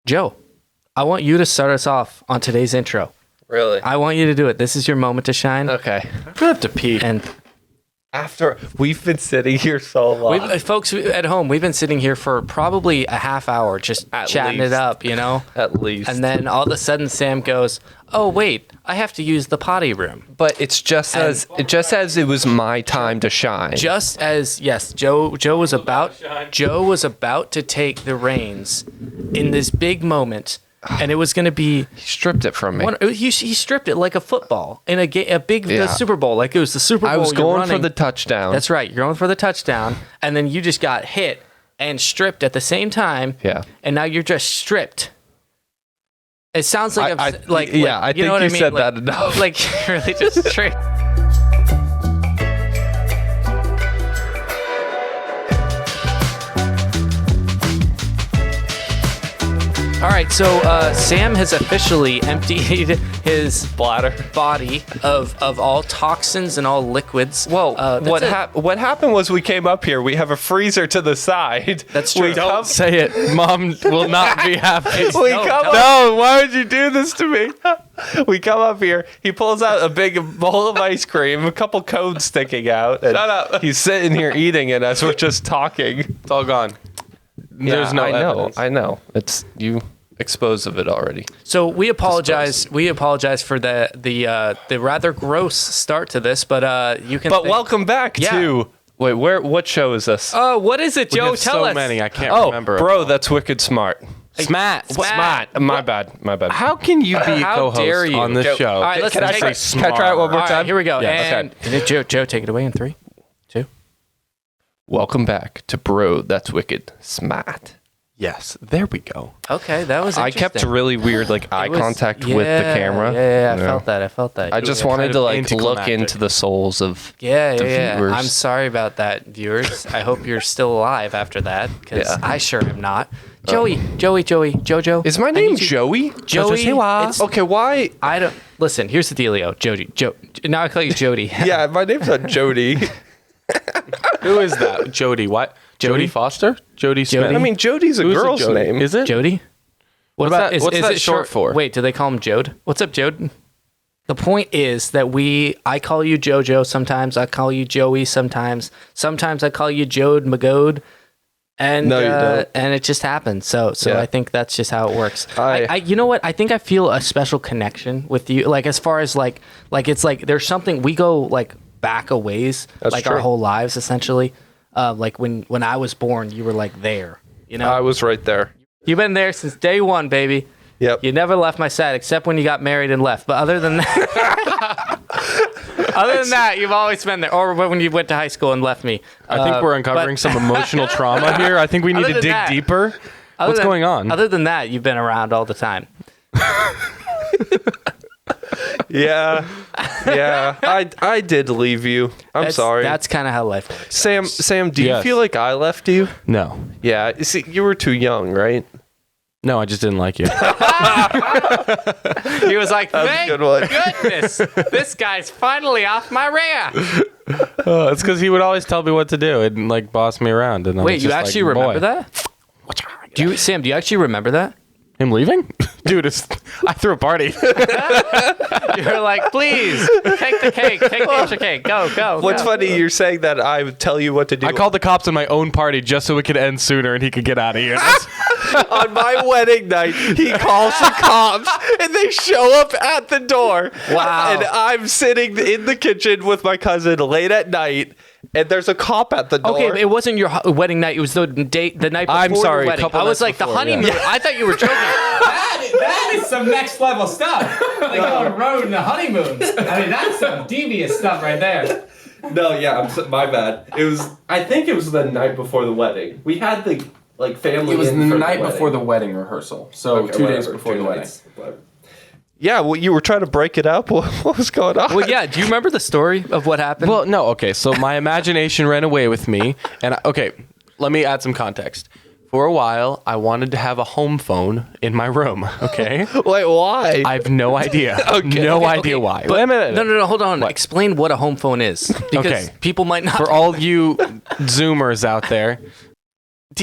Joe, I want you to start us off on today's intro. Really? I want you to do it. This is your moment to shine. Okay. I'm gonna have to pee. And After we've been sitting here so long. folks at home, we've been sitting here for probably a half hour just chatting it up, you know? At least. And then all of a sudden Sam goes, "Oh wait, I have to use the potty room." But it's just as it was my time to shine. Just as Joe was about to take the reins in this big moment, and it was going to be He stripped it from me. he stripped it like a football in a big the Super Bowl, like it was the Super Bowl. I was going running. for the touchdown. That's right, you're going for the touchdown, and then you just got hit and stripped at the same time. Yeah. And now you're just stripped. It sounds like I you think know what I you mean? said Like, that enough. Like really just stripped. All right, so Sam has officially emptied his body of all toxins and all liquids. Well, what happened was we came up here. We have a freezer to the side. That's true. Don't say it. Mom will not be happy. No, why would you do this to me? We come up here. He pulls out a big bowl of ice cream, a couple cones sticking out. And Shut up. He's sitting here eating it as we're just talking. It's all gone. There's no evidence. I know. It's you exposed of it already. So we apologize. We apologize for the rather gross start to this, but you can. But welcome back to. Wait, what show is this? What is it, Joe? There's Tell so us. many. I can't Oh, remember. bro, that's wicked smart. Smaht. My bad. How can you be a How co-host dare you? on this Joe, show? All right, let's Can I take try it. it one more All time? right, here we go. Yeah, And Joe, take it away in 3, 2. Welcome back to Bro, That's Wicked Smaht. Yes, there we go. Okay, that was. I kept interesting. really weird eye contact with the camera. Yeah, I felt that. I just Yeah. wanted to look anticlimactic. into the souls of Yeah. viewers. I'm sorry about that, viewers. I hope you're still alive after that, because Yeah. I sure am not. Jojo. Is my name Joey? Joey? It's- Okay, why? I don't listen. Here's the dealio, Jody. Now I call you Jody. Yeah, my name's not Jody. Who is that? Jody. What? Jody? Jodie Foster? Jodie Smith. Jody? I mean, Jody's a Who's girl's Jody? name. Is it? Jody. What's that? What's that it short for? Wait, do they call him Jode? What's up, Jode? The point is that I call you Jojo sometimes. I call you Joey sometimes. Sometimes I call you Jode Magode. And No, you don't. and it just happens. So Yeah. I think that's just how it works. I you know what? I think I feel a special connection with you. Like as far as like it's like there's something we go like back a ways, That's like true. our whole lives essentially. Like when I was born, you were like there. You know, I was right there. you've been there since day one, baby. Yep. You never left my side except when you got married and left. But other than that, you've always been there. Or when you went to high school and left me. I think we're uncovering some emotional trauma here. I think we need Other to than dig that- deeper. What's going on? Other than that, you've been around all the time. Yeah. I did leave you. I'm sorry. That's kind of how life works. Sam, do you Yes. feel like I left you? No. Yeah. You see, you were too young, right? No, I just didn't like you. He was like, a thank good one." goodness, this guy's finally off my rear. It's because he would always tell me what to do and like boss me around. And I Wait, was you just actually like, remember boy. that? Sam, do you actually remember that? Him leaving? Dude, I threw a party. You were like, please, take the cake. Take the extra cake. Go. What's funny, you're saying that I would tell you what to do. I called the cops on my own party just so it could end sooner and he could get out of here. on my wedding night, he calls the cops and they show up at the door. Wow. And I'm sitting in the kitchen with my cousin late at night, and there's a cop at the door. Okay, but it wasn't your wedding night. It was the night before I'm sorry, the wedding. couple I was nights like, the before, honeymoon. yeah. I thought you were joking. That is some next level stuff. Like on a road in the honeymoons. I mean, that's some devious stuff right there. No, yeah, my bad. I think it was the night before the wedding. We had the family. It was in the for night wedding. before the wedding rehearsal. So Okay, 2 days whatever, before 2 the wedding. nights, whatever. Yeah, well, you were trying to break it up. What was going on? Well, yeah. Do you remember the story of what happened? Well, no, okay. So my imagination ran away with me. And okay, let me add some context. For a while, I wanted to have a home phone in my room, okay? Wait, why? I have no idea. No idea why. But, Wait a minute. No. Hold on. Explain what a home phone is, because Okay. people might not. For all you Zoomers out there,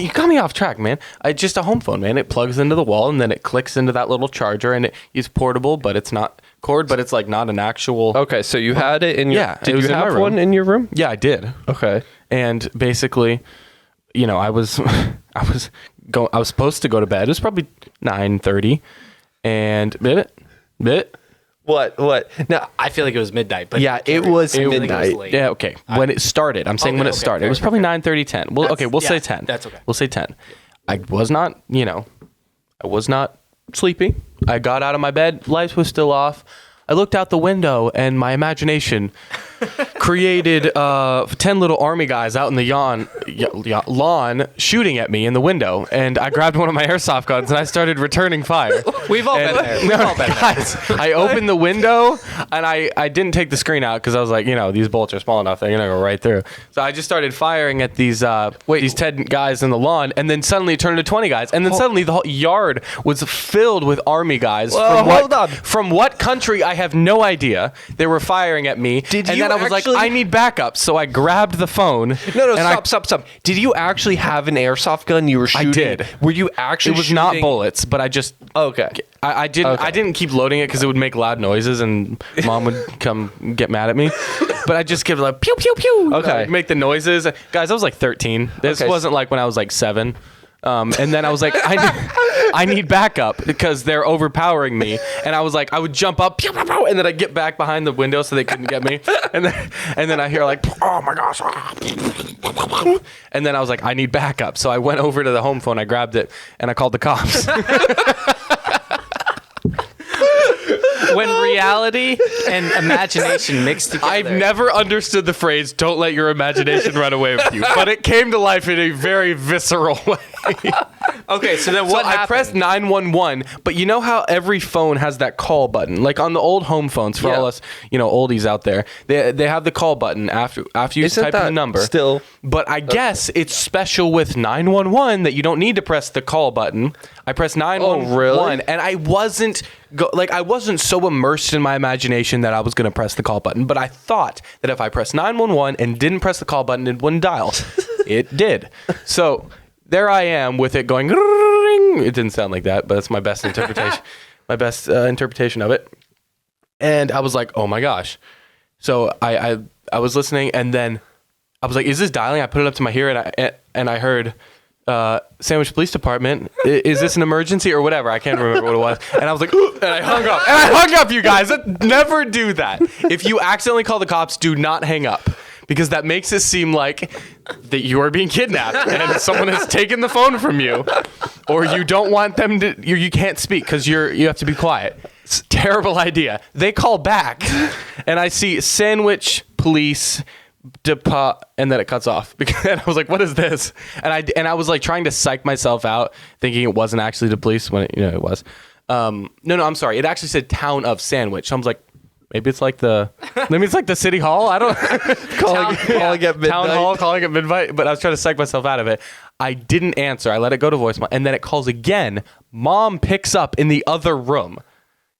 you got me off track, man. It's just a home phone, man. It plugs into the wall and then it clicks into that little charger, and it's portable, but it's not cord, but it's like not an actual. Okay, so you had it in your. Yeah, Did it was you in my have room. one in your room? Yeah, I did. Okay. And basically, you know, I was supposed to go to bed. It was probably 9:30, and What? No. I feel like it was midnight, but Yeah, it was I feel like it was midnight. late. yeah, okay. When it started, I'm saying Okay, when it okay, started, fair, it was probably 9:30, 10. Well, okay, we'll say yeah, 10. that's okay. We'll say 10. I was not, I was not sleepy. I got out of my bed, lights was still off. I looked out the window, and my imagination created 10 little army guys out in the lawn shooting at me in the window. And I grabbed one of my airsoft guns, and I started returning fire. We've all been there. We've all been there. Guys, I opened the window, and I didn't take the screen out because I was like, these bolts are small enough, they're going to go right through. So I just started firing at these 10 guys in the lawn, and then suddenly it turned to 20 guys. And then suddenly the whole yard was filled with army guys. Well, hold on. From what country, I have no idea. They were firing at me. Did and you then I was like, actually- I need backup. So I grabbed the phone. No, and stop. Did you actually have an airsoft gun you were shooting? did. Were you actually It was not shooting- bullets, but I just... Okay. I didn't. Okay. I didn't keep loading it because it would make loud noises, and Mom would come get mad at me. But I just kept like pew pew pew. Okay. I'd make the noises, guys. I was like 13. This Okay. wasn't like when I was like 7. And then I was like, I need backup because they're overpowering me. And I was like, I would jump up, pew, pew, pew, and then I'd get back behind the window so they couldn't get me. And then I hear like, oh my gosh. And then I was like, I need backup. So I went over to the home phone, I grabbed it, and I called the cops. When reality and imagination mix together. I've never understood the phrase, don't let your imagination run away with you. But it came to life in a very visceral way. Okay, so then So what happened? I pressed 911, but you know how every phone has that call button? Like on the old home phones, for all us, oldies out there, they have the call button after you Isn't type in that the number. still- But I guess it's special with 911 that you don't need to press the call button. I pressed 911, really? and I wasn't I wasn't so immersed in my imagination that I was going to press the call button, but I thought that if I pressed 911 and didn't press the call button, it wouldn't dial. It did. So there I am with it going. It didn't sound like that, but that's my best interpretation. Interpretation of it. And I was like, oh my gosh. So I was listening, and then I was like, is this dialing? I put it up to my ear, and I heard. Sandwich Police Department, is this an emergency or whatever? I can't remember what it was. And I was like, and I hung up. And I hung up, you guys. Never do that. If you accidentally call the cops, do not hang up. Because that makes it seem like that you are being kidnapped and someone has taken the phone from you. Or you don't want them to, you can't speak because you have to be quiet. It's a terrible idea. They call back, and I see Sandwich Police and then it cuts off. And I was like, what is this? And I was like trying to psych myself out, thinking it wasn't actually the police when it was. No, I'm sorry. It actually said Town of Sandwich. So I was like, maybe it's like the city hall. I don't calling at midnight. Town hall, calling at midnight. But I was trying to psych myself out of it. I didn't answer. I let it go to voicemail, and then it calls again. Mom picks up in the other room.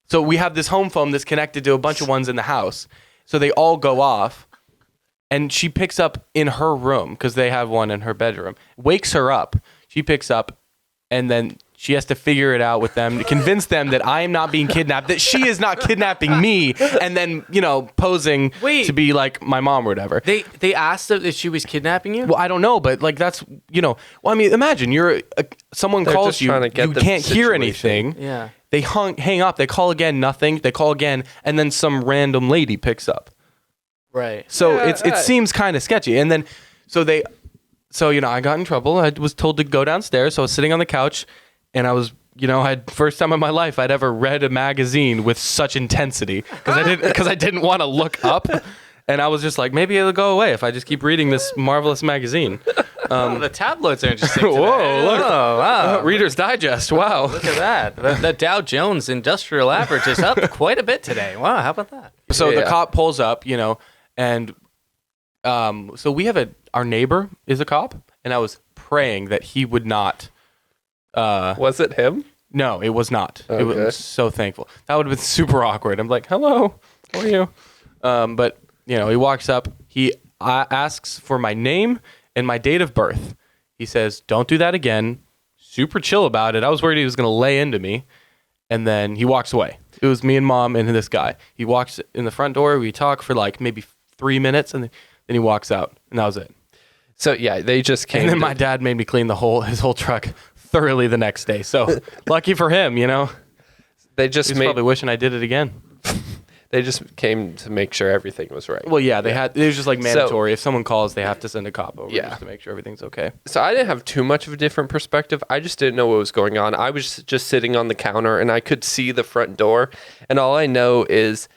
So we have this home phone that's connected to a bunch of ones in the house. So they all go off. And she picks up in her room because they have one in her bedroom. Wakes her up. She picks up, and then she has to figure it out with them to convince them that I am not being kidnapped, that she is not kidnapping me, and then posing to be like my mom or whatever. They asked if she was kidnapping you. Well, I don't know, but like that's Well, I mean, imagine someone They're calls just you, trying to get you the can't hear situation. anything. Yeah. They hang up. They call again, nothing. They call again, and then some random lady picks up. Right. So it seems kind of sketchy. And then, I got in trouble. I was told to go downstairs. So I was sitting on the couch, and I was, first time in my life I'd ever read a magazine with such intensity because I didn't want to look up. And I was just like, maybe it'll go away if I just keep reading this marvelous magazine. The tabloids are interesting today. Whoa, look. Oh, wow. Reader's Digest. Wow. Look at that. The Dow Industrial Average is up quite a bit today. Wow, how about that? So the Yeah. cop pulls up, and so we have our neighbor is a cop, and I was praying that he would not. Was it him? No, it was not. It Okay. was so thankful. That would have been super awkward. I'm like, hello, how are you? But he walks up. He asks for my name and my date of birth. He says, "Don't do that again." Super chill about it. I was worried he was going to lay into me. And then he walks away. It was me and mom and this guy. He walks in the front door. We talk for like maybe 3 minutes, and then he walks out. And that was it. So yeah, they just came. And then my dad made me clean his whole truck thoroughly the next day. So lucky for him, you know. They just He's probably wishing I did it again. They just came to make sure everything was right. Well, yeah, it was just like mandatory. If someone calls, they have to send a cop over Yeah. just to make sure everything's okay. So I didn't have too much of a different perspective. I just didn't know what was going on. I was just sitting on the counter and I could see the front door. And all I know is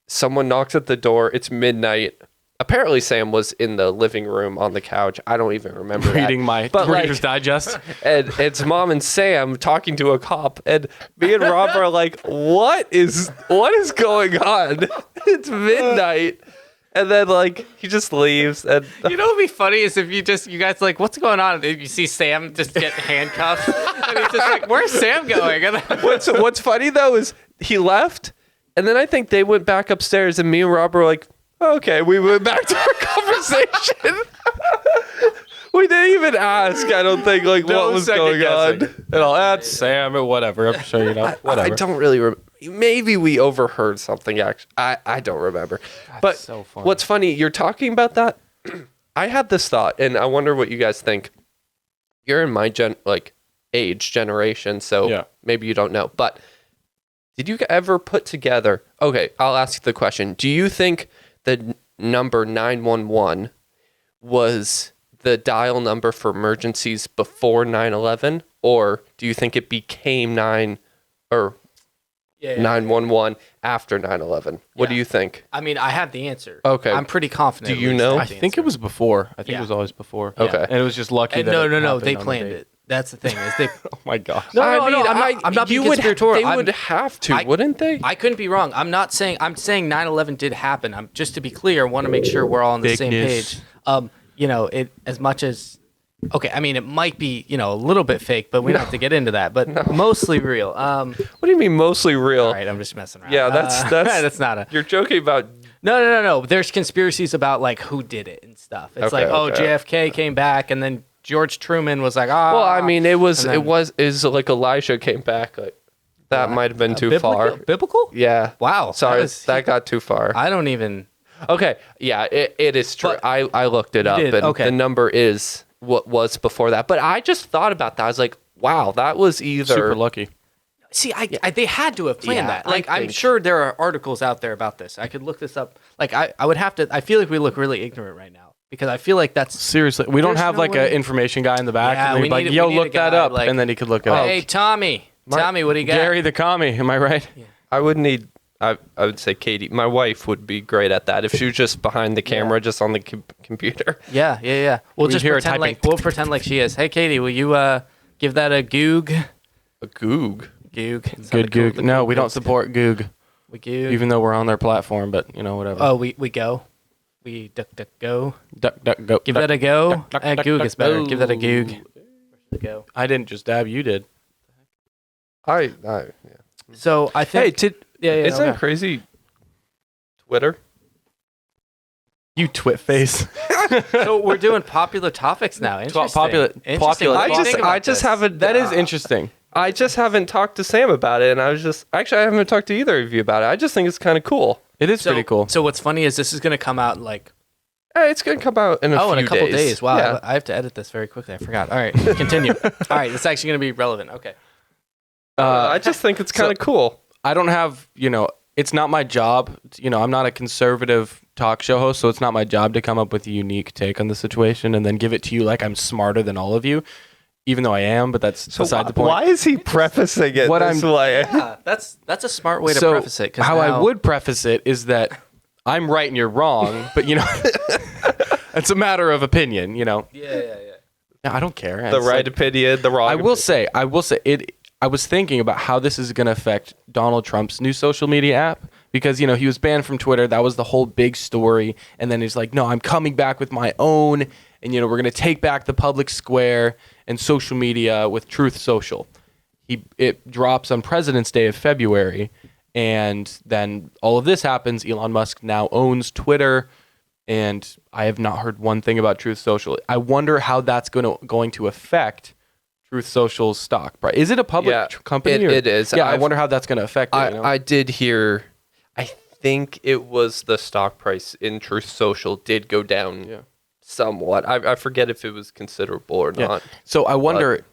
someone knocks at the door. It's midnight. Apparently Sam was in the living room on the couch. I don't even remember Reading that. my But, Reader's Digest. And it's mom and Sam talking to a cop. And me and Rob are like, what is going on? It's midnight. And then like he just leaves. And You know what would be funny is if you guys like, what's going on? And you see Sam just get handcuffed, and he's just like, "Where's Sam going?" And then, what's funny though is he left, and then I think they went back upstairs, and me and Rob were like, okay, we went back to our conversation. We didn't even ask, I don't think, like what was going on. That's Sam or whatever. I'm sure you know. Whatever. I don't really remember. Maybe we overheard something. Actually, I don't remember. But so funny. what's funny, you're talking about that. I had this thought, and I wonder what you guys think. You're in my age generation, so Yeah. maybe you don't know. But did you ever put together? Okay, I'll ask the question. Do you think the number 911 was the dial number for emergencies before 9/11, or do you think it became 911 after 9/11? What do you think? I mean, I have the answer. Okay. I'm pretty confident. Do you at least know? have I the think answer. it was before. I think Yeah. it was always before. Okay. And it was just lucky And that no, it happened they on the planned date. it. That's the thing is they. Oh my god. No, I'm not being conspiratorial. They would have to, wouldn't they? I couldn't be wrong. I'm saying 9/11 did happen. I'm just to be clear, want to make sure we're all on the Big same news. page. You know, it as much as okay, I mean it might be, you know, a little bit fake, but we don't have to get into that. But mostly real. What do you mean mostly real? All right, I'm just messing around. Yeah, that's that's not a You're joking about. No. There's conspiracies about like who did it and stuff. It's Okay, like, oh, okay. JFK came back, and then George Truman was like, ah. Well, I mean, is and then- like Elijah came back. Like that might have been too far. Biblical? Yeah. Wow. Sorry, that got too far. I don't even. Okay. Yeah, it is true. But I looked it up, did, and okay. the number is what was before that. But I just thought about that. I was like, wow, that was either. Super lucky. See, they had to have planned Yeah, that. Like, I I'm think- sure there are articles out there about this. I could look this up. Like, I would have to. I feel like we look really ignorant right now because I feel like that's. Seriously, we don't There's have no like way. an information guy in the back, Yeah, and they'd we be like, need- "Yo, we need a look that guy, up," like- and then he could look it up. Hey, Tommy, what do you got? Gary the commie, am I right? I would need. I would say Katie. My wife would be great at that if she was just behind the camera, just on the computer. Yeah. We'll We just hear her pretend typing. like we'll pretend like she is. Hey, Katie, will you give that a goog? A goog. Goog. It Good sounded cool. Goog. The No, Goog we don't goes. support Goog, We goog. even though we're on their platform. But you know, whatever. Oh, we go. We duck go. Duck, go. Give duck. that a go. duck, duck, Goog duck, is better. go. Give that a goog. Go. I didn't just dab. You did. Yeah. So I think. yeah. Isn't no, that crazy? Twitter. You twit face. So we're doing popular topics now. Interesting. popular- Interesting. popular- What do you think about I just this? haven't. That is interesting. I just haven't talked to Sam about it, and I was just actually I haven't talked to either of you about it. I just think it's kind of cool. It is pretty cool. So what's funny is this is going to come out like Hey, it's gonna come out in a few in a couple days. Wow, Yeah. I have to edit this very quickly. I forgot. All right, continue. All right, it's actually going to be relevant. Okay. I just think it's kind of cool. I don't have, it's not my job. I'm not a conservative talk show host, so it's not my job to come up with a unique take on the situation and then give it to you like I'm smarter than all of you, even though I am, but that's beside the point. Why is he prefacing it What this I'm- way? Yeah, that's a smart way to So preface it. 'Cause how I now- would preface it is that I'm right and you're wrong, but it's a matter of opinion, Yeah. I don't care. The It's right like- opinion, the wrong. I will say it. I was thinking about how this is going to affect Donald Trump's new social media app because he was banned from Twitter. That was the whole big story, and then he's like, "No, I'm coming back with my own, and we're going to take back the public square and social media with Truth Social." It drops on President's Day of February, and then all of this happens. Elon Musk now owns Twitter. and I have not heard one thing about Truth Social. I wonder how that's going to affect Truth Social's stock price. Is it a public company? It is. Yeah, I wonder how that's going to affect it. I did hear, I think it was the stock price in Truth Social did go down somewhat. I forget if it was considerable or not. So I wonder,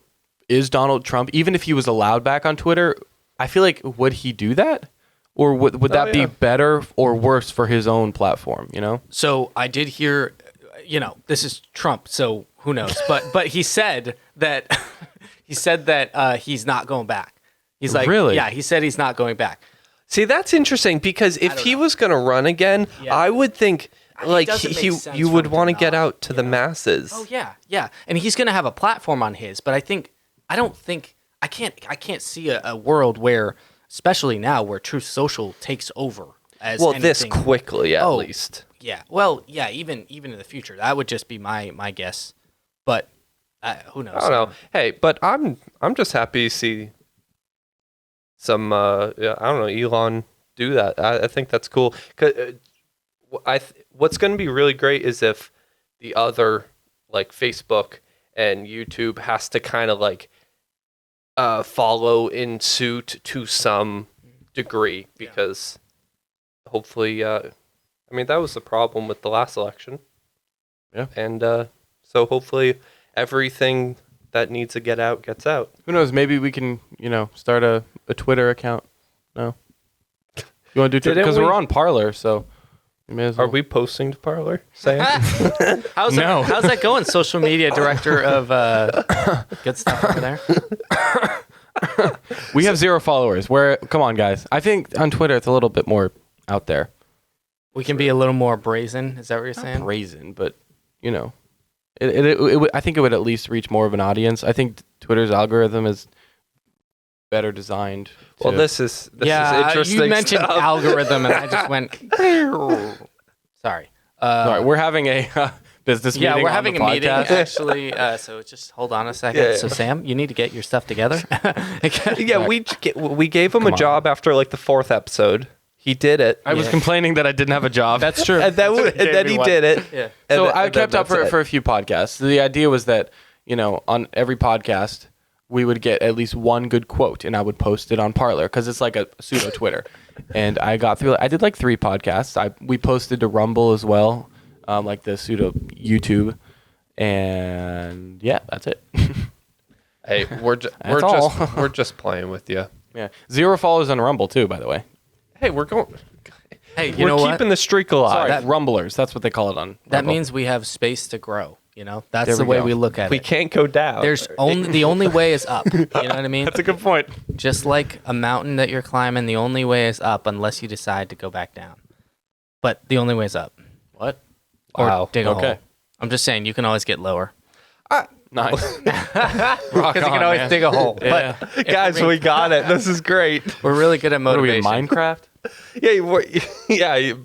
is Donald Trump, even if he was allowed back on Twitter, I feel like, would he do that? Or would that be better or worse for his own platform, So I did hear, this is Trump, so who knows? But he said that he's not going back. He's like, really? Yeah, he said he's not going back. See, that's interesting because if he was going to run again, I would think like you would want to get out to the masses. Oh yeah, and he's going to have a platform on his. But I can't see a world where, especially now, where Truth Social takes over as this quickly at least. Yeah, well, yeah, even in the future, that would just be my guess. But who knows? I don't know. Hey, but I'm just happy to see some I don't know, Elon do that. I think that's cool. What's going to be really great is if the other, like Facebook and YouTube, has to kind of like follow in suit to some degree, because hopefully that was the problem with the last election. Yeah. And so hopefully everything that needs to get out gets out. Who knows? Maybe we can, start a Twitter account. No? You want to do Twitter? Because we're on Parler, so we may as well. Are we posting to Parler, Sam? How's that going, social media director of good stuff over there? We have 0 followers. Come on, guys. I think on Twitter it's a little bit more out there. We can be a little more brazen. Is that what you're saying? Not brazen, but I think it would at least reach more of an audience. I think Twitter's algorithm is better designed. Well, this is interesting. You mentioned stuff. algorithm, and I just went. Sorry. All right, we're having a business meeting. Yeah, we're having a meeting podcast. actually. So just hold on a second. Yeah. So Sam, you need to get your stuff together. Yeah, we gave him a job after like the 4th episode. He did it. I was complaining that I didn't have a job. That's true. And then he did it. Yeah. So I kept up for a few podcasts. The idea was that, on every podcast, we would get at least one good quote, and I would post it on Parler, because it's like a pseudo Twitter. And I did like 3 podcasts. We posted to Rumble as well, like the pseudo YouTube. And yeah, that's it. Hey, we're just playing with you. Yeah. 0 followers on Rumble too, by the way. Hey, we're going. Hey, you know we're what? keeping the streak alive. Sorry, Rumblers. That's what they call it on That Rumble. means we have space to grow. That's There the we way go. we look at We it. can't go down. The only way is up. You know what I mean? That's a good point. Just like a mountain that you're climbing, the only way is up unless you decide to go back down. But the only way is up. What? Or Wow. dig a Okay. hole. I'm just saying, you can always get lower. Nice. Because you can always dig a hole. Yeah. But Guys, we got it. This is great. we're really good at What are we in motivation. Minecraft? Yeah, you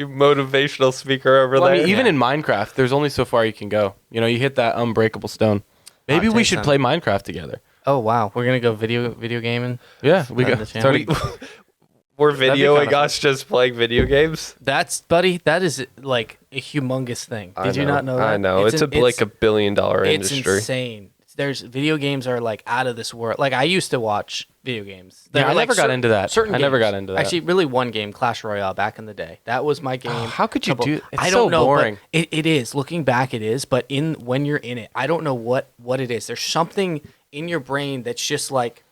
motivational speaker over Well, there. I mean, even in Minecraft, there's only so far you can go. You hit that unbreakable stone. Maybe Hot we take, should son. play Minecraft together. Oh, wow. We're going to go video gaming. Yeah, we On got the channel. started. We're be kinda videoing fun. us just playing video games. That is like a humongous thing. Did you not know that? I know. It's like $1 billion It's industry. insane. There's video games are like out of this world. Like I used to watch video games. Yeah, There I were, like, never got into that. Certain I never games. got into that. Actually, really one game, Clash Royale, back in the day. That was my game. How could you do? It's I so don't know. boring. But it is. Looking back, it is. But when you're in it, I don't know what it is. There's something in your brain that's just like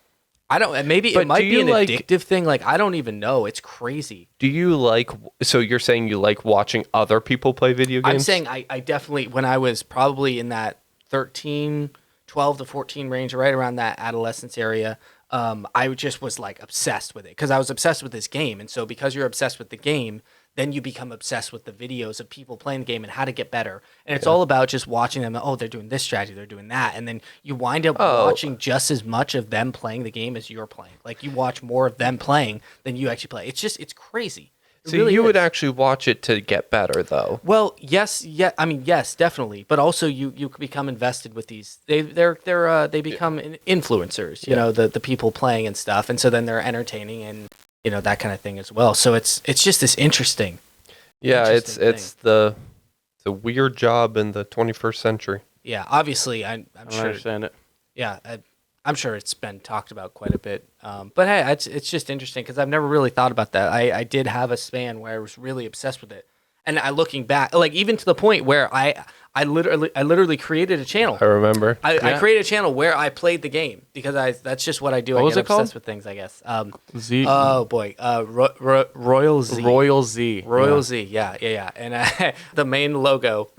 I don't. Maybe But it might do be you an like- addictive thing. Like I don't even know. It's crazy. Do you like? So you're saying you like watching other people play video games? I'm saying I definitely, when I was probably in that 12 to 14 range, right around that adolescence area, I just was like obsessed with it because I was obsessed with this game. And so because you're obsessed with the game, then you become obsessed with the videos of people playing the game and how to get better. And it's all about just watching them. Oh, they're doing this strategy, they're doing that. And then you wind up watching just as much of them playing the game as you're playing. Like you watch more of them playing than you actually play. It's crazy. It So really you would is. actually watch it to get better, though. Well, yes, I mean, yes, definitely. But also, you become invested with these. They become influencers. You know, the people playing and stuff, and so then they're entertaining and that kind of thing as well. So it's just this interesting. Yeah, Interesting it's the a weird job in the 21st century. Yeah, obviously, I'm I don't sure. understand it. Yeah, I'm sure it's been talked about quite a bit. But hey, it's just interesting because I've never really thought about that. I did have a span where I was really obsessed with it, and looking back, like even to the point where I literally created a channel. I remember. I created a channel where I played the game because that's just what I do. What I was get it called? obsessed with things, I guess. Z. Oh boy, Royal Z. Royal Z. Royal Z, yeah. And the main logo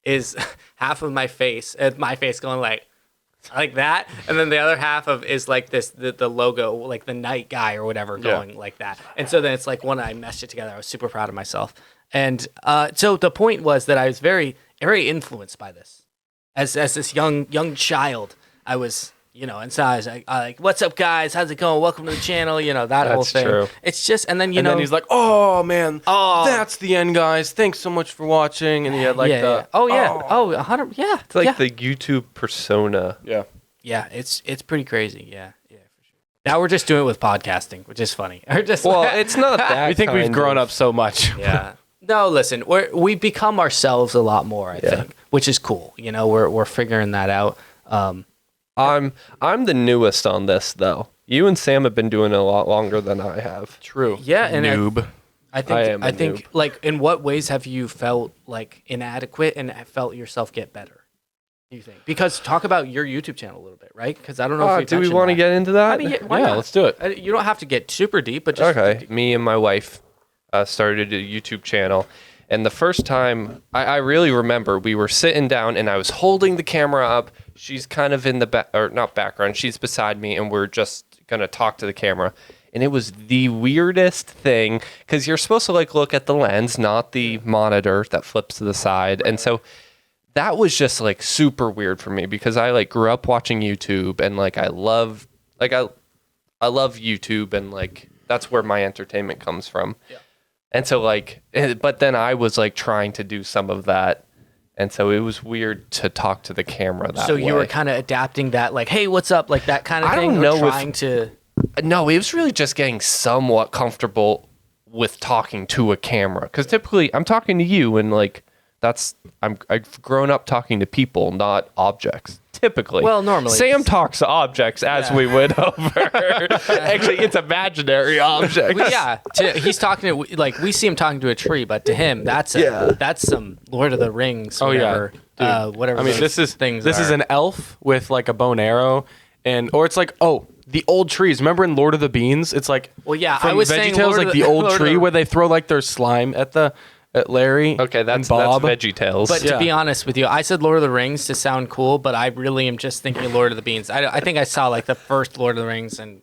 is half of my face, going like that, and then the other half is like the logo, like the night guy or whatever, going like that. And so then it's like when I meshed it together, I was super proud of myself. And so the point was that I was very, very influenced by this. As this young child, I was, and so I was like, what's up, guys? How's it going? Welcome to the channel. That whole That's thing. true. It's just, and then Then he's like, "Oh man, that's the end, guys. Thanks so much for watching." And he had like yeah. Oh yeah. Oh, 100. Yeah. It's like the YouTube persona. yeah. Yeah, it's pretty crazy. Yeah, for sure. Now we're just doing it with podcasting, which is funny. Well, it's not that. We think we've kind grown of- up so much. Yeah. No, listen, we become ourselves a lot more, I think, which is cool. We're figuring that out. I'm the newest on this though. You and Sam have been doing it a lot longer than I have. True. Yeah, and noob. I think I am a noob. like in what ways have you felt like inadequate and felt yourself get better? Do you think? Because talk about your YouTube channel a little bit, right? Because I don't know if Do we want to get into that? I mean, why Yeah, not? let's do it. You don't have to get super deep, but just Okay. Me and my wife started a YouTube channel. And the first time, I really remember we were sitting down and I was holding the camera up. She's kind of in the not background. She's beside me and we're just going to talk to the camera. And it was the weirdest thing because you're supposed to look at the lens, not the monitor that flips to the side. And so that was just super weird for me because I grew up watching YouTube and I love YouTube and that's where my entertainment comes from. Yeah. And so but then I was trying to do some of that. And so it was weird to talk to the camera that way. So you were kind of adapting that, hey, what's up? Like that kind of thing? I don't know trying to... No, it was really just getting somewhat comfortable with talking to a camera. Because typically I'm talking to you and I've grown up talking to people, not objects. Typically. Well, normally. Sam talks to objects as we went over. Actually, it's imaginary objects. He's talking to, we see him talking to a tree, but to him, that's some Lord of the Rings, whatever. Whatever. I mean, this is an elf with a bow and arrow, or it's the old trees. Remember in Lord of the Beans? It's I was saying VeggieTales, the old tree where they throw their slime at Larry. Okay, and Bob. That's VeggieTales. But to be honest with you, I said Lord of the Rings to sound cool, but I really am just thinking Lord of the Beans. I think I saw the first Lord of the Rings, and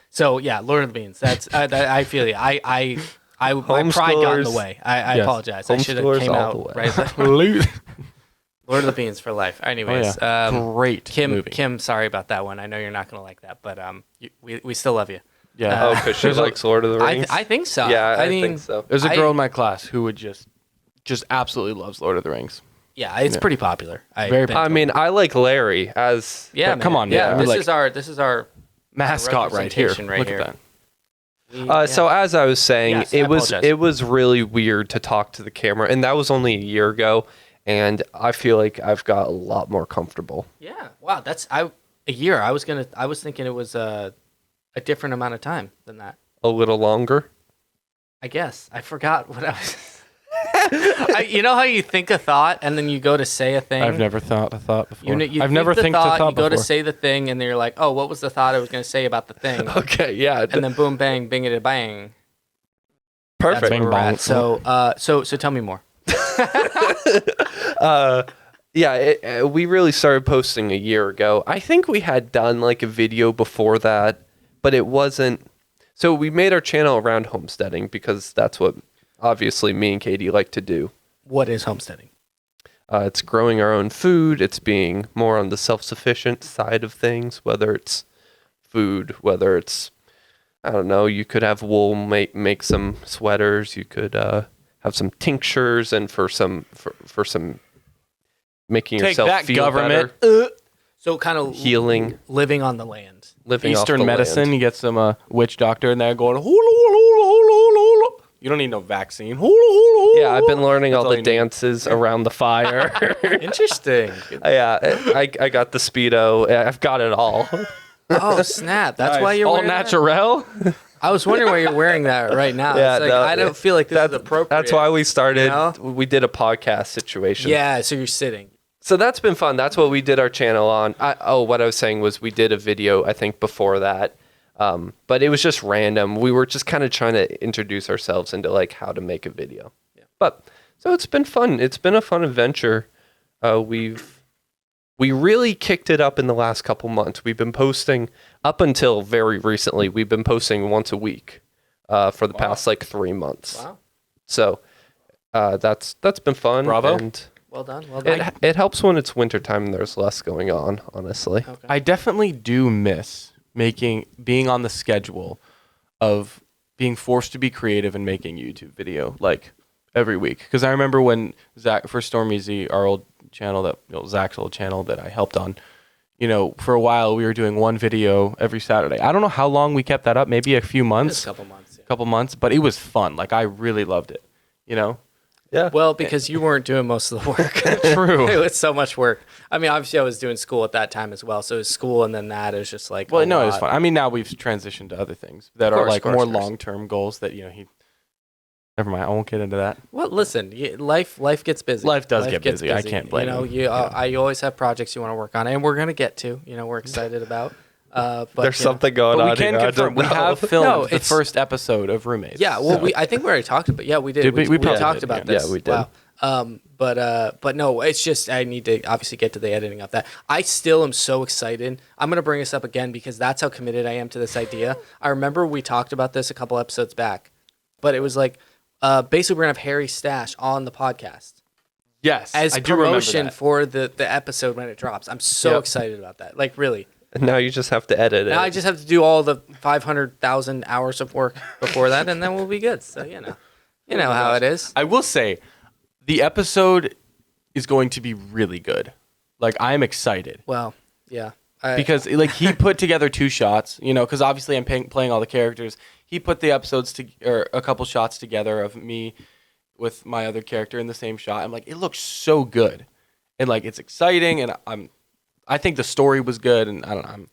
so yeah, Lord of the Beans. That's I feel you. My pride got in the way. I apologize. I should have came out right. Lord of the Beans for life. Anyways, great movie. Kim, sorry about that one. I know you're not gonna like that, but we still love you. Yeah. Because she likes Lord of the Rings? I think so. Yeah, I think so. There's a girl in my class who would just absolutely loves Lord of the Rings. Yeah, it's pretty popular. I mean, I like Larry as... Yeah, come on, yeah. man. This is our mascot right here. Right Look at that. So as I was saying, Yes, it was really weird to talk to the camera, and that was only a year ago, and I feel like I've got a lot more comfortable. Yeah. Wow, that's a year. I was thinking it was a different amount of time than that. A little longer? I guess. I forgot what I was... you know how you think a thought and then you go to say a thing? I've never thought a thought before. I've never think a thought. You go to say the thing and then you're like, oh, what was the thought I was going to say about the thing? Okay, yeah. And then boom, bang, bing, bang. Perfect. That's where we're at. So tell me more. We really started posting a year ago. I think we had done a video before that, but it wasn't. So we made our channel around homesteading because that's what obviously me and Katie like to do. What is homesteading? It's growing our own food. It's being more on the self-sufficient side of things, whether it's food, whether it's, I don't know, you could have wool, make some sweaters. You could have some tinctures and for some making Take yourself that, feel government. better. So kind of Healing. living on the land. Living Eastern off the medicine. land. You get some witch doctor in there going hula hula hula hula hula. You don't need no vaccine. Yeah, I've been learning That's all all the you need. dances around the fire. Interesting. Yeah, I got the Speedo. I've got it all. Oh snap! That's why you're all wearing that? natural. I was wondering why you're wearing that right now. Yeah, It's like, no, I don't feel like this is appropriate. That's why we started. You know? We did a podcast situation. Yeah, so you're sitting. So that's been fun. That's what we did our channel on. What I was saying was we did a video, I think, before that. But it was just random. We were just kind of trying to introduce ourselves into like how to make a video. Yeah. But so it's been fun. It's been a fun adventure. We really kicked it up in the last couple months. We've been posting up until very recently. We've been posting once a week for the past like 3 months. Wow. So that's been fun. Bravo. And Well done. Well done. it helps when it's wintertime and there's less going on, honestly. Okay. I definitely do miss being on the schedule of being forced to be creative and making YouTube video like every week. Because I remember when Zach for Stormy Z, our old channel Zach's old channel that I helped on. For a while we were doing one video every Saturday. I don't know how long we kept that up. Maybe a few months. Just a couple months. Yeah. Couple months, but it was fun. Like I really loved it. Yeah. Well, because you weren't doing most of the work. True. It was so much work. I mean, obviously, I was doing school at that time as well. So it was school, and then that is just like. Well, a no, it was lot. fun. I mean, now we've transitioned to other things that Of are course, like of course, more of course. long-term goals that Never mind. I won't get into that. Well, listen, life gets busy. Life does get busy. I can't blame you. You always have projects you want to work on, and we're gonna get to. We're excited about. But There's something going But on we can here. confirm we have filmed No, the it's- first episode of Roommates. Yeah, well, so- I think we already talked about. Yeah, we did. Did we? We probably talked did, about yeah. this. Yeah, we did. Wow. But no, it's just I need to obviously get to the editing of that. I still am so excited. I'm gonna bring this up again because that's how committed I am to this idea. I remember we talked about this a couple episodes back, but it was like basically we're gonna have Harry Stash on the podcast Yes, as I do remember promotion that. for the episode when it drops. I'm so Yep. excited about that. Like really. Now you just have to edit it. Now I just have to do all the 500,000 hours of work before that, and then we'll be good. So you know how it is. I will say, the episode is going to be really good. Like I'm excited Well, yeah. because like he put together 2 shots. Because obviously I'm playing all the characters. He put the episodes or a couple shots together of me with my other character in the same shot. I'm like, it looks so good, and like it's exciting, and I think the story was good, and I don't know.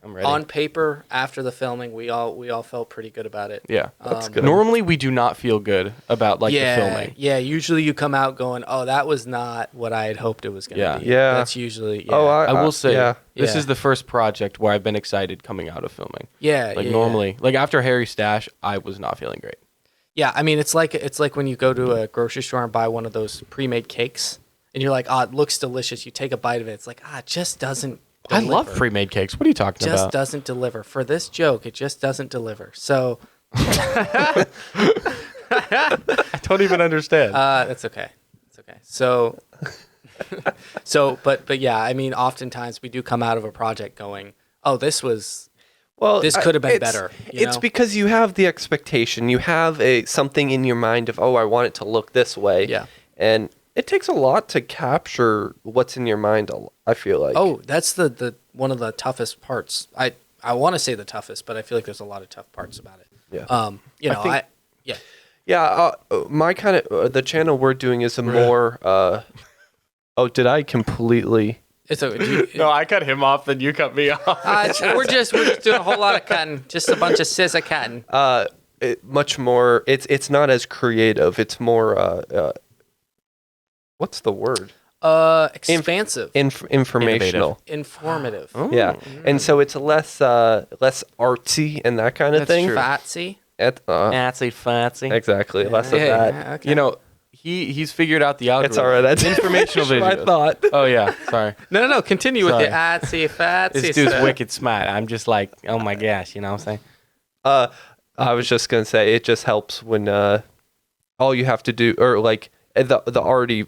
I'm ready. On paper, after the filming, we all felt pretty good about it. Yeah, That's good. Normally we do not feel good about the filming. Yeah, usually you come out going, "Oh, that was not what I had hoped it was going to Yeah. be." Yeah. That's usually Oh, I will say yeah. this Yeah. is the first project where I've been excited coming out of filming. yeah. Like yeah, normally, like after Harry Stash, I was not feeling great. Yeah, I mean, it's like when you go to a grocery store and buy one of those pre-made cakes, and you're like, "Oh, it looks delicious." You take a bite of it, it's like, it just doesn't. I love deliver. pre-made cakes. What are you talking Just about? doesn't deliver for this joke. It just doesn't deliver. So I don't even understand. that's okay. It's okay. So, but yeah, I mean, oftentimes we do come out of a project going, "Oh, this could have been better." It's because you have the expectation. You have something in your mind of, I want it to look this way. Yeah. And it takes a lot to capture what's in your mind, I feel like. Oh, that's the one of the toughest parts. I want to say the toughest, but I feel like there's a lot of tough parts about it. Yeah. Yeah. Yeah, my kind of, the channel we're doing is a more, did I completely... It's a. no, I cut him off, then you cut me off. We're just doing a whole lot of cutting, just a bunch of scissor cutting. much more, it's not as creative. It's more, what's the word? Expansive, Informational. informative, Yeah, and so it's less artsy and that kind of That's thing. true. fancy. Fancy. Exactly, less of Yeah, that. okay. You know, he's figured out the algorithm. It's all right. That's informational what I videos. thought. Oh yeah, sorry. No. Continue with Sorry. the atsy fatsy. This dude's stuff. wicked smart. I'm just like, oh my gosh, you know what I'm saying? I was just gonna say it just helps when all you have to do, or like the already.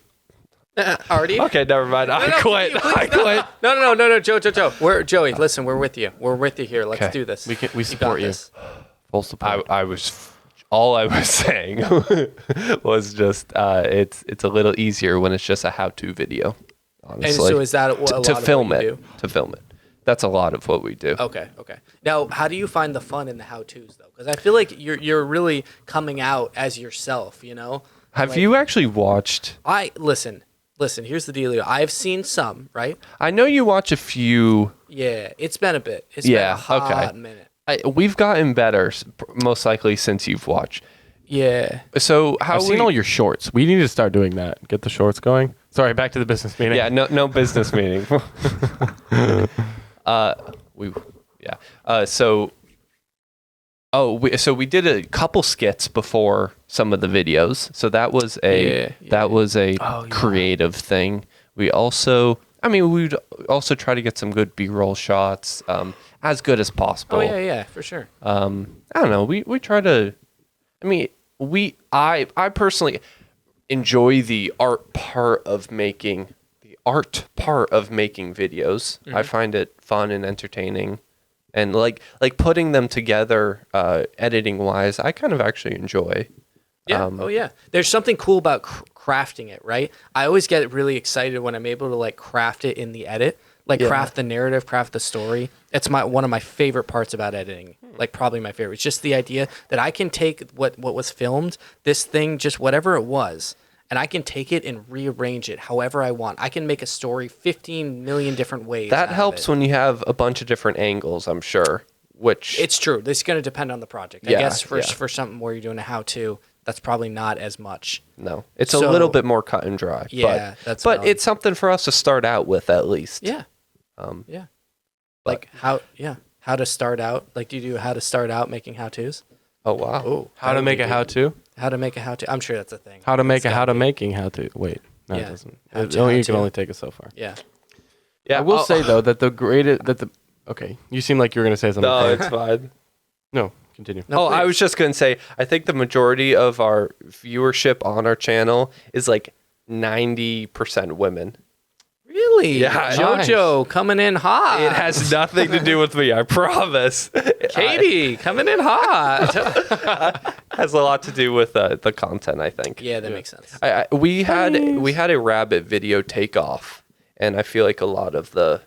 Already? Okay, never mind. I quit. I quit. No, Joe. Joey, listen, we're with you. We're with you here. Let's Okay. do this. We got support you. this. Full support. All I was saying was just it's a little easier when it's just a how-to video. And Honestly, so is that what a lot to of film what it? you do? To film it. That's a lot of what we do. Okay. Now, how do you find the fun in the how-tos though? Because I feel like you're really coming out as yourself. You know. Have you actually watched? Listen. Here's the deal. I've seen some, right? I know you watch a few. Yeah, it's been a bit. It's been a hot minute. We've gotten better, most likely since you've watched. Yeah. So how I've seen all your shorts. We need to start doing that. Get the shorts going. Sorry, back to the business meeting. Yeah, no business meeting. So we did a couple skits before some of the videos. So that was a creative thing. We'd also try to get some good B-roll shots, as good as possible. Oh yeah, for sure. I don't know. We try to. I personally enjoy the art part of making videos. I find it fun and entertaining, and like putting them together, editing wise, I kind of actually enjoy. Yeah. There's something cool about crafting it, right? I always get really excited when I'm able to like craft it in the edit, craft the narrative, craft the story. It's one of my favorite parts about editing. Like probably my favorite. It's just the idea that I can take what was filmed, this thing, just whatever it was, and I can take it and rearrange it however I want. I can make a story 15 million different ways. That helps when you have a bunch of different angles, I'm sure. Which it's true. This is going to depend on the project. I guess for something where you're doing a how-to, that's probably not as much. No, it's a little bit more cut and dry. Yeah, but it's something for us to start out with at least. Yeah. How to start out? Like, do you do how to start out making how-tos? Oh wow. Oh, How to make a how-to? How to make a how-to? I'm sure that's a thing. How to make a how-to-making how-to. Wait, no, it doesn't. You can only take it so far. Yeah. I will say though that okay, you seem like you were gonna say something. No, it's fine. No, continue. No, I was just gonna say, I think the majority of our viewership on our channel is like 90% women. Really? Yeah, JoJo coming in hot. It has nothing to do with me, I promise. Katie coming in hot. Has a lot to do with the content, I think. Yeah, that makes sense. We had a rabbit video take off, and I feel like a lot of the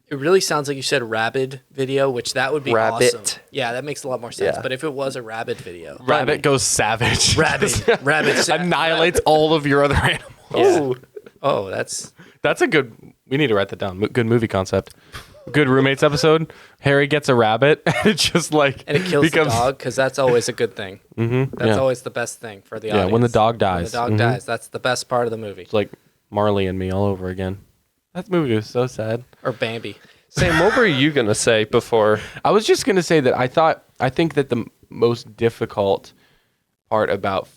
It really sounds like you said rabid video, which that would be Rabbit. awesome. Yeah, that makes a lot more sense. Yeah. But if it was a rabid video, Rabbit goes savage. rabbit Annihilates all of your other animals. Oh, that's That's a good. We need to write that down. Good movie concept. Good roommates episode. Harry gets a rabbit. It's just like and it kills the dog because that's always a good thing. Mm-hmm, That's always the best thing for the audience. when the dog dies. When the dog dies. That's the best part of the movie. It's like Marley and Me all over again. That movie was so sad. Or Bambi. Sam, what were you gonna say before? I was just gonna say that I think that the most difficult part about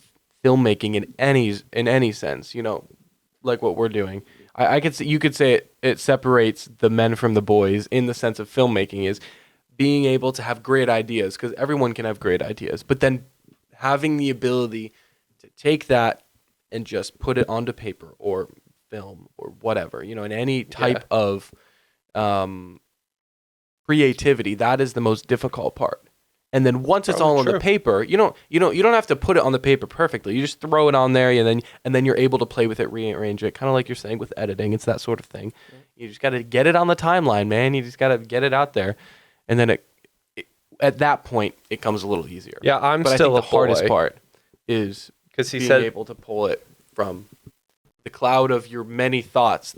filmmaking in any sense, like what we're doing, you could say it separates the men from the boys in the sense of filmmaking is being able to have great ideas, because everyone can have great ideas, but then having the ability to take that and just put it onto paper or film or whatever, in any type of creativity. That is the most difficult part. And then once it's all on the paper, you don't have to put it on the paper perfectly. You just throw it on there, and then you're able to play with it, rearrange it, kind of like you're saying with editing. It's that sort of thing. You just got to get it on the timeline, man. You just got to get it out there, and then at that point it comes a little easier. Yeah, but I think the hardest part is because being able to pull it from the cloud of your many thoughts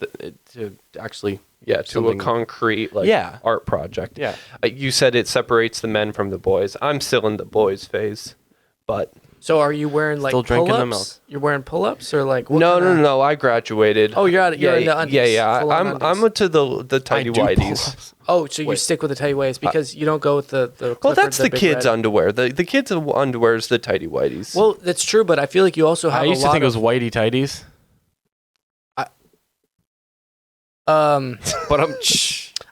to actually. Yeah, to a concrete art project. Yeah. You said it separates the men from the boys. I'm still in the boys phase, but So are you wearing like Still drinking the pull-ups? milk. You're wearing pull-ups or like what no. I graduated. Oh, you're into undies. Yeah. Full-on I'm undies. into the tidy whities. Oh, so you stick with the tidy whities because you don't go with the Well, Clifford, that's the big kids' red. underwear. The kids' underwear is the tidy whities. Well, that's true, but I feel like you also have I used a lot to think it was of, whitey tighties. but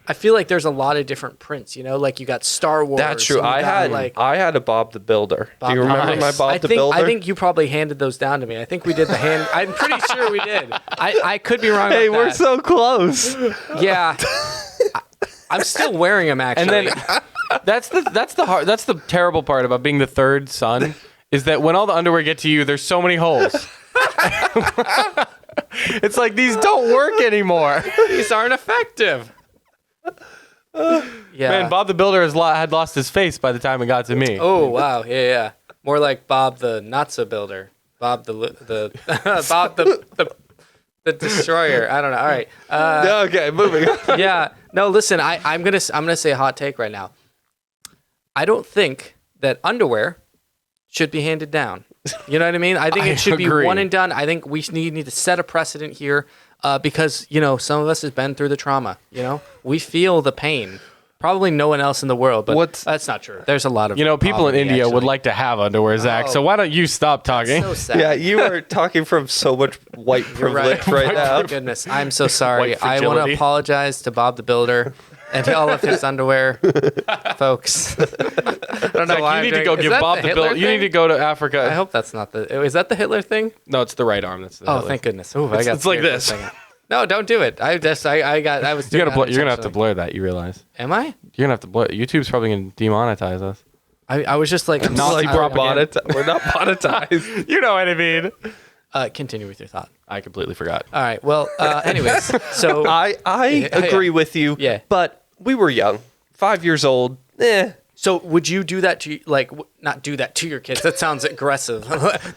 I feel like there's a lot of different prints, like you got Star Wars. that's true. and you I got, had a Bob the Builder. Bob Do you the remember Builder. my Bob the I Builder? think you probably handed those down to me. I think we did the hand. I'm pretty sure we did. I could be wrong. Hey, about we're that. so close. Yeah. I'm still wearing them actually. And then that's the terrible part about being the third son is that when all the underwear get to you, there's so many holes. It's like these don't work anymore. these aren't effective. Yeah. Man, Bob the Builder had lost his face by the time it got to me. Oh wow, yeah. More like Bob the not so builder. Bob the Bob the destroyer. I don't know. All right. Okay, moving on. Yeah. No, listen. I'm gonna say a hot take right now. I don't think that underwear should be handed down. You know what I mean? I think I it should agree. be one and done. I think we need to set a precedent here because some of us has been through the trauma. We feel the pain. Probably no one else in the world, but that's not true. There's a lot of People in poverty, India would actually. like to have underwear, Zach. So why don't you stop talking? So sad. Yeah, you are talking from so much white You're privilege right now. Oh, goodness, I'm so sorry. White I want fragility. to apologize to Bob the Builder and all of his underwear folks. I don't know why You need to go give Bob the Builder. You need to go to Africa. I hope that's not the. Is that the Hitler thing? No, it's the right arm. That's the Oh, Hitler. thank goodness. Ooh, I got it's like scared for a this. second. No, don't do it. I was doing You're that gonna have to intentionally. blur that. You realize? Am I? You're gonna have to blur. YouTube's probably gonna demonetize us. I was just like Nazi propaganda. We're not monetized. You know what I mean? Continue with your thought. I completely forgot. All right. Well, anyways, so I agree with you. Yeah. But we were young, 5 years old. So would you do that to not do that to your kids? That sounds aggressive.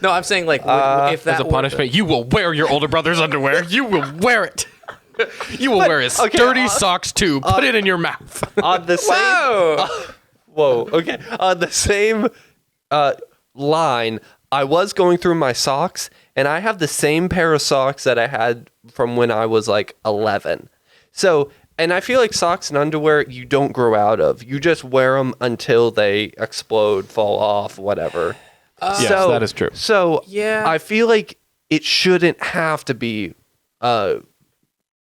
No, I'm saying like if that As a were- punishment, you will wear your older brother's underwear. You will wear it. You will wear his dirty socks too. Put it in your mouth. On the same. Whoa. Okay. On the same line, I was going through my socks, and I have the same pair of socks that I had from when I was like 11. So, and I feel like socks and underwear you don't grow out of. You just wear them until they explode, fall off, whatever. Yes, that is true. So, Yeah. I feel like it shouldn't have to be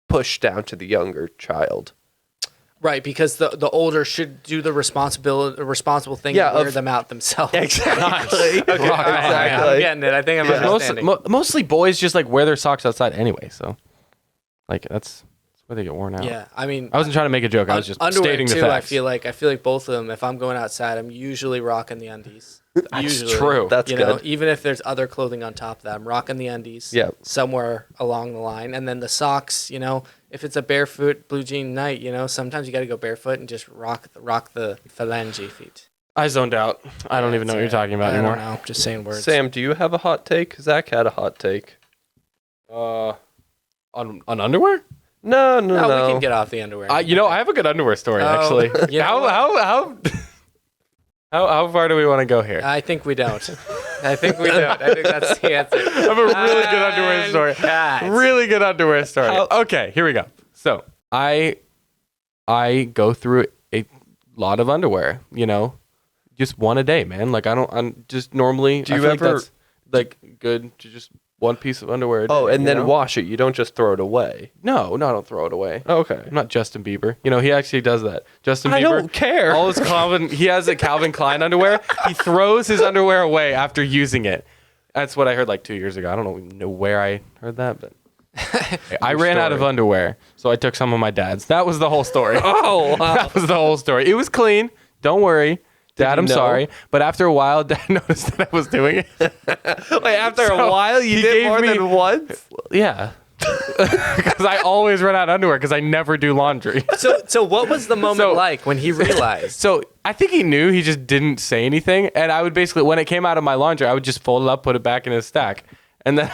pushed down to the younger child. Right, because the older should do the responsible thing Yeah, and wear of- them out themselves. Exactly. I'm getting it. I think I'm understanding. Mostly boys just like wear their socks outside anyway. So, like that's where they get worn out. Yeah, I mean, I wasn't trying to make a joke. I was just underwear stating the too. facts. I feel like both of them. If I'm going outside, I'm usually rocking the undies. Usually, true. That's you know, good. even if there's other clothing on top of that, I'm rocking the undies. Yeah. Somewhere along the line, and then the socks. If it's a barefoot blue jean night, sometimes you got to go barefoot and just rock the phalange feet. I zoned out. I don't even know what you're talking about I anymore. don't know. Just saying words. Sam, do you have a hot take? Zach had a hot take. On underwear? No. We can get off the underwear. I have a good underwear story Oh, actually. you know How far do we want to go here? I think we don't. I think that's the answer. I have a really good underwear story. Really good underwear story. Okay, here we go. So I go through a lot of underwear. Just one a day, man. Like I'm just normally. Do you I feel like ever- that's, like good to just one piece of underwear? A Oh, day, and then know? wash it. You don't just throw it away. No, I don't throw it away. Okay. I'm not Justin Bieber. He actually does that. Justin Bieber. I don't care. All his he has a Calvin Klein underwear. He throws his underwear away after using it. That's what I heard like 2 years ago. I don't know where I heard that, but I ran out of underwear, so I took some of my dad's. That was the whole story. Oh, wow. That was the whole story. It was clean. Don't worry. Dad, he I'm know? sorry. But after a while, Dad noticed that I was doing it. Wait, after So a while, you he did gave more me- than once? Yeah. Because I always run out of underwear because I never do laundry. So what was the moment So- like when he realized? So I think he knew. He just didn't say anything. And I would basically, when it came out of my laundry, I would just fold it up, put it back in his stack. And then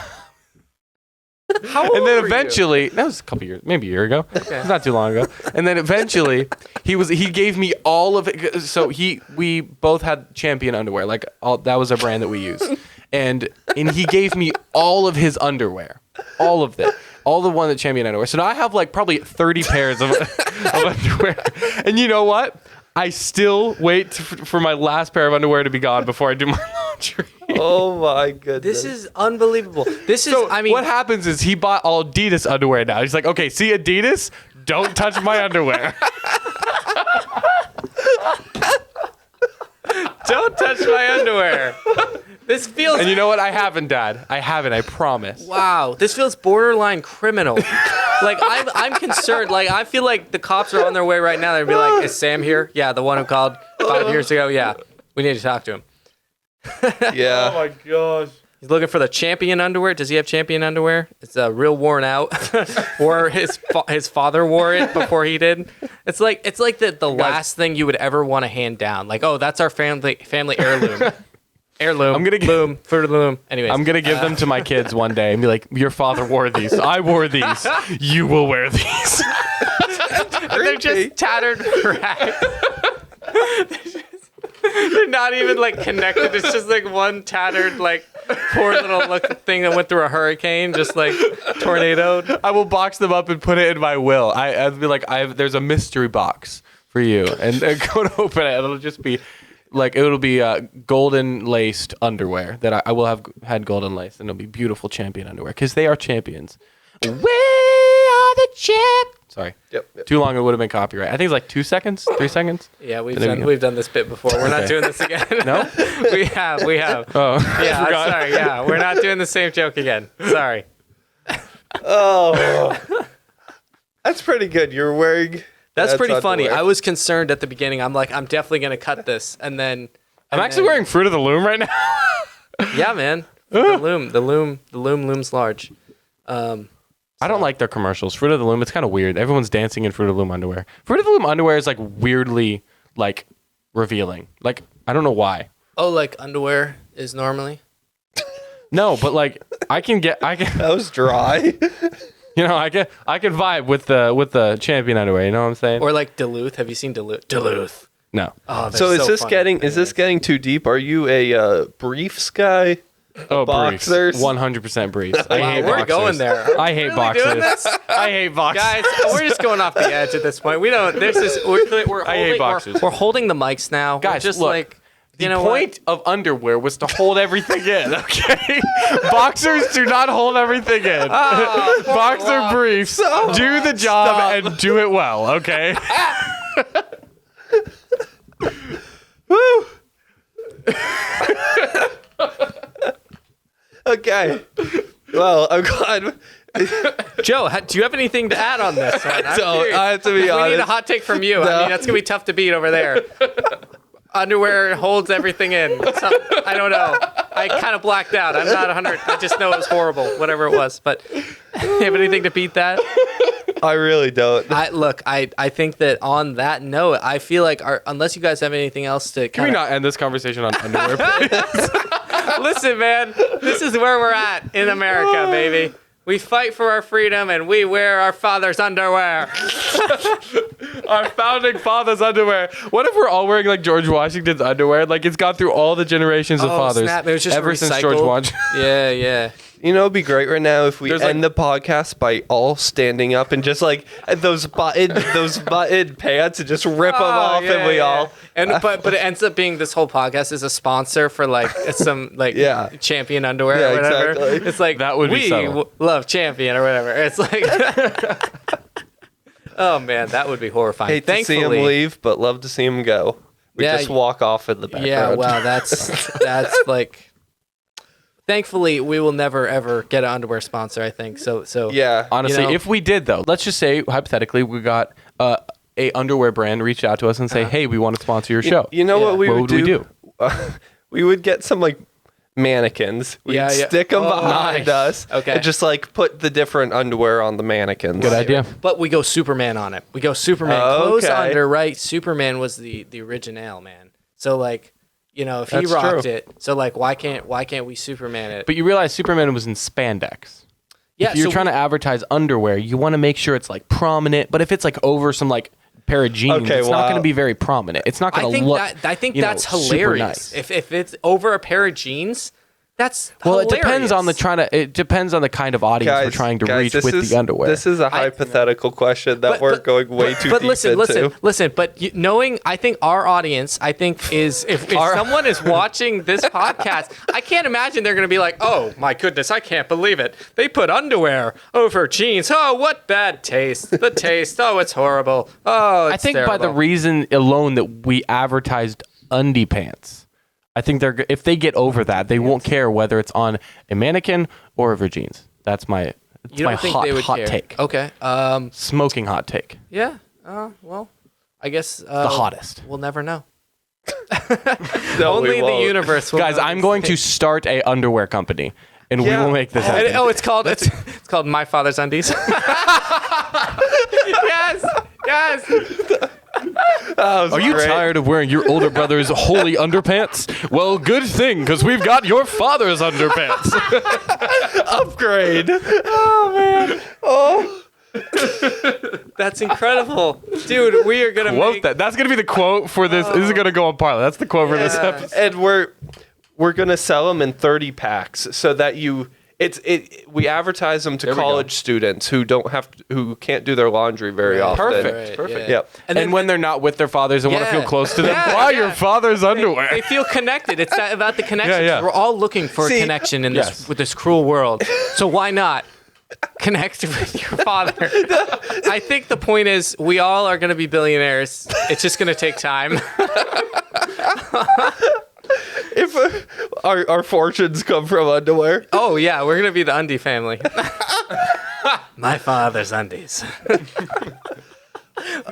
How old and then were eventually, that was a couple years, maybe a year ago. It's not too long ago. And then eventually, he gave me all of it. So we both had Champion underwear, like that was a brand that we used, and he gave me all of his underwear, all of it, all the one that Champion underwear. So now I have like probably 30 pairs of underwear. And you know what? I still wait for my last pair of underwear to be gone before I do my laundry. Oh, my goodness. This is unbelievable. This is, So I mean, what happens is he bought all Adidas underwear now. He's like, okay, see Adidas? Don't touch my underwear. don't touch my underwear. This feels, And you know what? I haven't, Dad. I haven't. I promise. wow, this feels borderline criminal. Like, I'm concerned. Like, I feel like the cops are on their way right now. They'd be like, is Sam here? Yeah, the one who called 5 years ago. Yeah, we need to talk to him. Yeah. my gosh. He's looking for the champion underwear. Does he have champion underwear? It's real worn out. Or his father wore it before he did. It's like the last thing you would ever want to hand down. Like, oh, that's our family heirloom. Heirloom. I'm gonna loom, fruit of the loom. Anyways, I'm gonna give them to my kids one day and be like, "Your father wore these. I wore these. You will wear these." they're just tattered rags. They're not even like connected. It's just like one tattered, like poor little thing that went through a hurricane, just like tornadoed. I will box them up and put it in my will. I'd be like, there's a mystery box for you, and go to open it. It'll just be like it'll be golden laced underwear that I will have had golden lace, and it'll be beautiful champion underwear because they are champions. We are the champ. Sorry. Yep. Too long, it would have been copyright. I think it's like 2 seconds, 3 seconds. Yeah, we've done this bit before. We're not doing this again. No? We have. Oh, Yeah, I'm sorry. Yeah, we're not doing the same joke again. Sorry. Oh, that's pretty good. You're wearing. That's pretty funny. underwear. I was concerned at the beginning. I'm like, I'm definitely gonna cut this, and then I'm actually wearing Fruit of the Loom right now. Yeah, man. The loom looms large. I don't like their commercials. Fruit of the Loom, it's kind of weird. Everyone's dancing in Fruit of the Loom underwear. Fruit of the Loom underwear is like weirdly like revealing. Like I don't know why. Oh, like underwear is normally. No, but like I can That was dry. I can vibe with the champion underwear. You know what I'm saying? Or like Duluth. Have you seen Duluth? Duluth. No. Oh, So is this funny. is this getting too deep? Are you a briefs guy? Oh, boxers? briefs. 100% briefs. I Wow, hate we're boxers. going there. I hate Really boxers. doing this? I hate boxers. Guys, we're just going off the edge at this point. We don't. There's this. We're I hate holding, boxers. we're holding the mics now. We're Guys, just look. like The you know point of underwear was to hold everything in, okay? Boxers do not hold everything in. Boxer briefs do the job and do it well, okay? Woo! Okay. Well, I'm glad. Joe, do you have anything to add on this one? I'm So curious. I have to be We need a honest. hot take from you. I mean, that's gonna be tough to beat over there. Underwear holds everything in. I don't know. I kind of blacked out. I'm not 100. I just know it was horrible, whatever it was. But you have anything to beat that? I really don't. I think that on that note, I feel like unless you guys have anything else to Can we kind not end this conversation on underwear, please? listen, man, this is where we're at in America, baby. We fight for our freedom and we wear our father's underwear. Our founding father's underwear. What if we're all wearing like George Washington's underwear? Like it's gone through all the generations of fathers snap. It was just ever since George recycled. Washington. Yeah. You know, it'd be great right now if we There's, end the podcast by all standing up and just like those buttoned pants and just rip them off, and we all. And but it ends up being this whole podcast is a sponsor for like some like Yeah. Champion underwear Yeah, or whatever. exactly. It's like That would be we subtle. love Champion or whatever. It's like. Oh man, that would be horrifying. Hate to see him leave, but love to see him go. We Yeah, just walk off in the background. Yeah, wow, that's like. Thankfully, we will never ever get an underwear sponsor. I think so. Yeah. Honestly, You know- if we did though, let's just say hypothetically we got a underwear brand reach out to us and say, "Hey, we want to sponsor your show." You know Yeah. what we What would would we do? do? We would get some like mannequins. We'd Yeah. stick them Oh, behind nice. us. Okay. And just like put the different underwear on the mannequins. Good idea. But we go Superman on it. We go Superman clothes Okay. under, right? Superman was the original man. So like, you know, if he That's rocked true. it, so like, why can't we Superman it? But you realize Superman was in spandex. yeah, If you're so trying to advertise underwear, you want to make sure it's like prominent. But if it's like over some like pair of jeans, Okay, it's not wow. going to be very prominent. It's not going to look. I think you know, that's super hilarious. nice. If it's over a pair of jeans, that's Well, hilarious. it depends on it depends on the kind of audience we're trying to reach this with is, the underwear. This is a hypothetical question that we're going way too But deep listen, into. listen. But knowing, I think our audience, I think is if someone is watching this podcast, I can't imagine they're going to be like, "Oh my goodness, I can't believe it. They put underwear over jeans. Oh, what bad taste. The taste. Oh, it's horrible. Oh, it's I think by the terrible." reason alone that we advertised undie pants, I think if they get over that, they won't care whether it's on a mannequin or over jeans. That's my You don't think they would hot care? take. Okay. Smoking hot take. Yeah. Well, I guess The hottest. We'll never know. No, Only we the won't. universe will Guys, know I'm these going to things. start a underwear company, and we Yeah. will make this And- happen. oh, it's called My Father's Undies. Yes, yes. Are you tired of wearing your older brother's holy underpants? Well, good thing, because we've got your father's underpants. Upgrade. That's incredible, dude. We are gonna Quote make that. That's gonna be the quote for this. This is gonna go on parlay. That's the quote for this episode. And we're gonna sell them in 30 packs so that we advertise them to we go. college students who who can't do their laundry very often. Perfect. Perfect. Yep. And when they're not with their fathers and want to Yeah. feel close to them, Yeah, buy yeah. your father's underwear. They feel connected. It's about the connection. Yeah, yeah. We're all looking for See, a connection in this yes. with this cruel world. So why not connect with your father? I think the point is we all are going to be billionaires. It's just going to take time. If our fortunes come from underwear. Oh yeah, we're going to be the Undie family. My father's undies.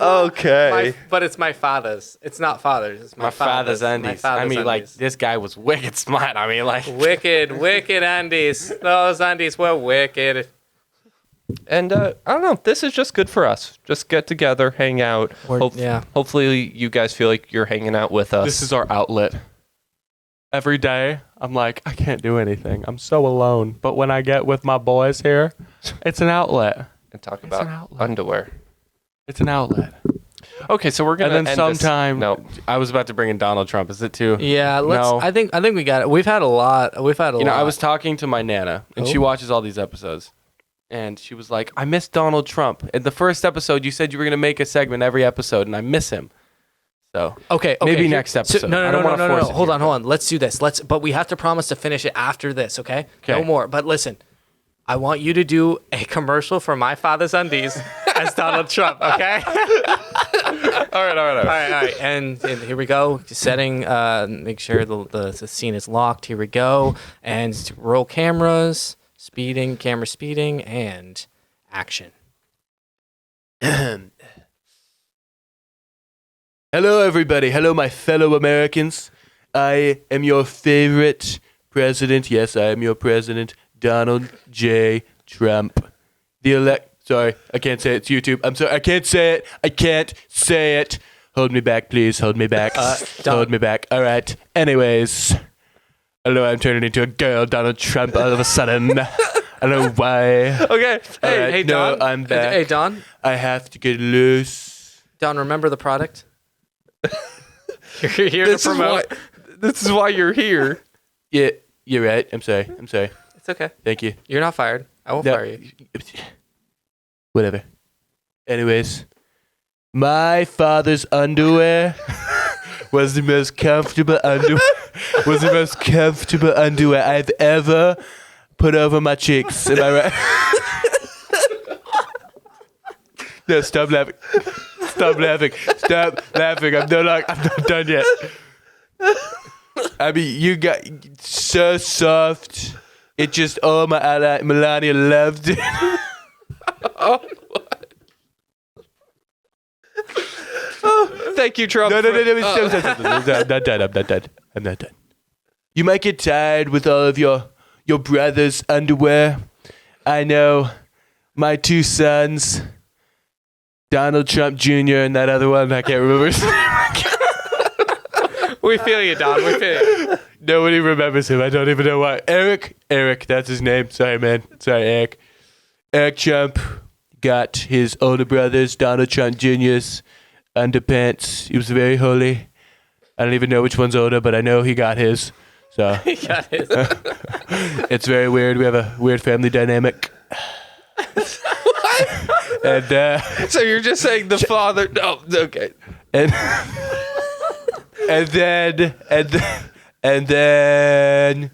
Okay. But it's my father's. It's not father's. It's My father's My undies. father's I mean, like, undies. this guy was wicked smart. I mean, like, Wicked undies. Those undies were wicked. And I don't know. This is just good for us. Just get together, hang out. yeah. Hopefully, you guys feel like you're hanging out with us. this is our outlet. Every day, I'm like, I can't do anything. I'm so alone. But when I get with my boys here, it's an outlet. and talk an about outlet. underwear. It's an outlet. Okay, so we're And gonna then end this- sometime, No, I was about to bring in Donald Trump. Is it too? Yeah, let's. No. I think we got it. We've had a lot. You know, I was talking to my Nana, and she Oh. watches all these episodes. And she was like, I miss Donald Trump. In the first episode, you said you were going to make a segment every episode, and I miss him. So, Okay. maybe here- next episode. No, I no, don't no, wanna no, no, force no. it Hold here, on, hold on. Let's do this. But we have to promise to finish it after this. Okay. No Okay. more. But listen, I want you to do a commercial for My Father's Undies as Donald Trump. Okay. All right. All right. And here we go. Setting. Make sure the scene is locked. Here we go. And roll cameras. Camera speeding, and action. Hello, everybody. Hello, my fellow Americans. I am your favorite president. Yes, I am your president, Donald J. Trump. Sorry, I can't say it. It's YouTube. I'm sorry. I can't say it. I can't say it. Hold me back, please. Hold me back. Hold me back. All right. Anyways, I don't know why I'm turning into a girl, Donald Trump, all of a sudden. I don't know why. okay. Hey, Alright, Hey, no, Don. I'm back. Hey, Don. I have to get loose. Don, remember the product? You're here to promote. This is why you're here. Yeah, you're right. I'm sorry. It's okay. Thank you. You're not fired. I won't No, fire you. Whatever. Anyways, my father's underwear was the most comfortable underwear. I've ever put over my cheeks. Am I right? No, stop laughing. Stop laughing. I'm not done yet. I mean, you got so soft. It just, Melania loved it. Thank you, Trump. No, I'm not done. You might get tired with all of your brother's underwear. I know my two sons, Donald Trump Jr. and that other one, I can't remember his name. We feel you, Don. We feel you. Nobody remembers him. I don't even know why. Eric, that's his name. Sorry, man. Sorry, Eric. Eric Trump got his older brother's, Donald Trump Jr.'s underpants. He was very holy. I don't even know which one's older, but I know he got his. So He got his. it's very weird. We have a weird family dynamic. And So you're just saying the father? No, okay. and then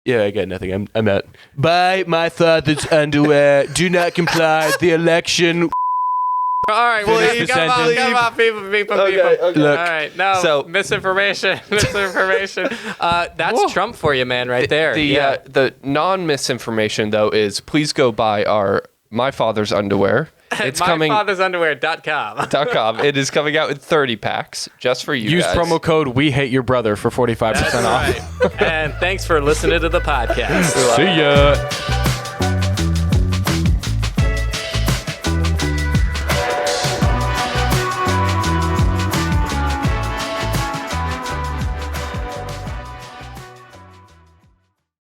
yeah, I got nothing. I'm out. Buy my father's underwear. Do not comply. The election. All right, well, Finish the come on, sentence. come on, people. Okay. Look, All right, no, So- misinformation. That's Trump for you, man, right there. The non-misinformation though is please go buy our My Father's Underwear. It's coming. MyFathersUnderwear.com. .com. It is coming out in 30 packs just for you Use guys. promo code We Hate Your Brother for 45% off. Right. And thanks for listening to the podcast. See ya.